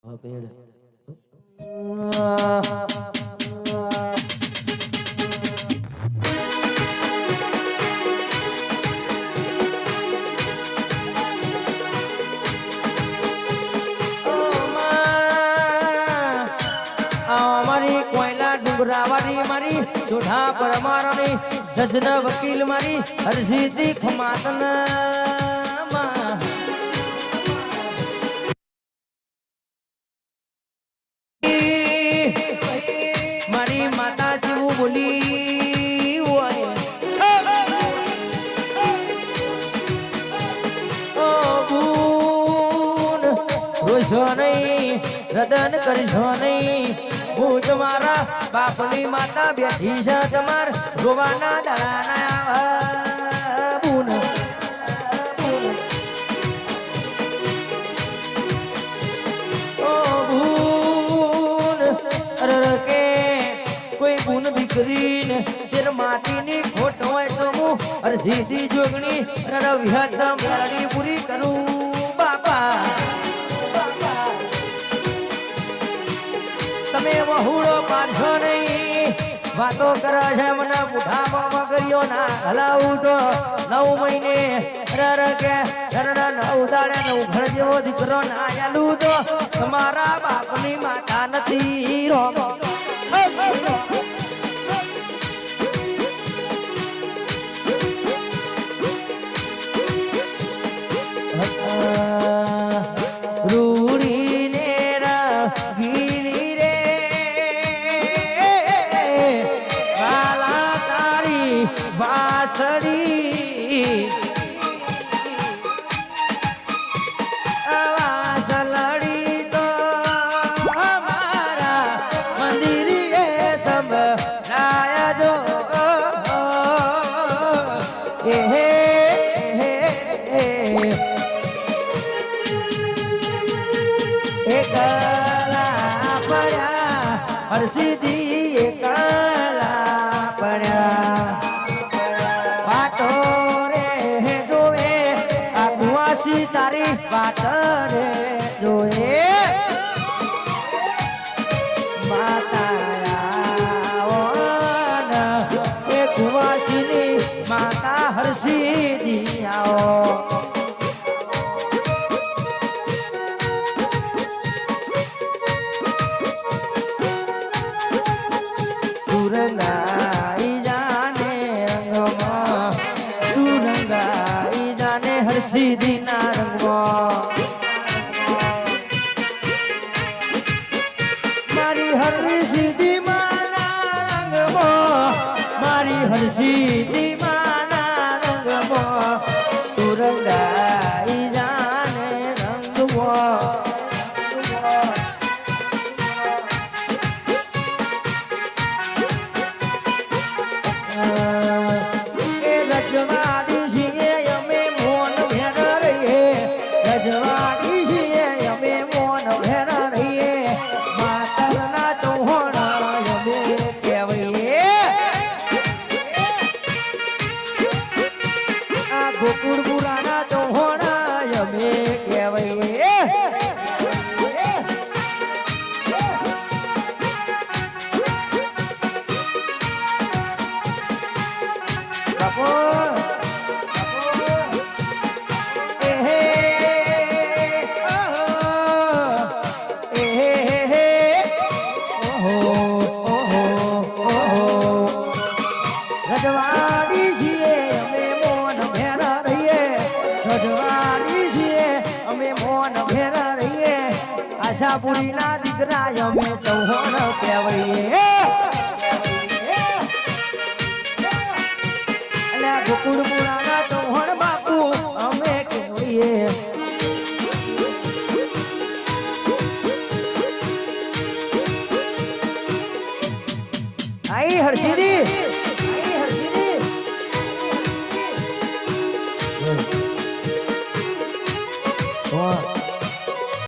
pad મારી કોયલા ડુંગરાવાળી મારી જોઢા પરમારની જજન વકીલ મારી હરસિદ્ધિ ખમાતન મારી માતા શિવ બોલી હોય રોશો નહીં રદન કરશો નહીં હું તમારા બાપની માતા બેઠી છે તમાર રોવાના દાડાના બુન ઓ બુન અરે કે કોઈ બુન દીકરીને શેર માટીની ખોટ હોય તો હું અરજીથી જોગણી અરે વિહત મેળવી પૂરી કરું બાપા તમે વહુડો પાછો નહીં વાતો કરે છે મને મુઠામાં મગરીઓ ના હલાવું તો 9 મહિને રર કે ઘરના 9 દાડે 9 ઘર જેવો દીકરો ના આલું તો તમારા બાપની માતા નથી રોમ હરસિદ્ધિ એકલા પડ્યા વાતો રે જોવે આ કુવાસી તારી વાત રે જોવે માતા એ કુવાસીની માતા હરસિદ્ધિ આવો હરસિદ્ધિ ના રંગમાં મારી હરસિદ્ધિ માના રંગમાં મારી હરસિદ્ધિ માના રંગમાં તું રંગાઈ જાને રંગમાં એ રજવાડી છીએ અમે મોન ભેર રહીએ રજવાડી છીએ અમે મોન ભેર રહીએ માતરના ચૌહાણ અમે કહેવાઈએ આ ગોકુળપુરાના ચૌહાણ અમે કહેવાઈએ રજવાડી છીએ અમે મોન ભેર રહીએ રજવાડી છીએ અમે મોન ભેર રહીએ આશાપુરીના દીકરા અમે ચૌહાણ કહેવાઈએ એટલે ગોકુળપુરાના ચૌહાણ બાપુ અમે કહેવાઈએ આઈ હરસિદ્ધિ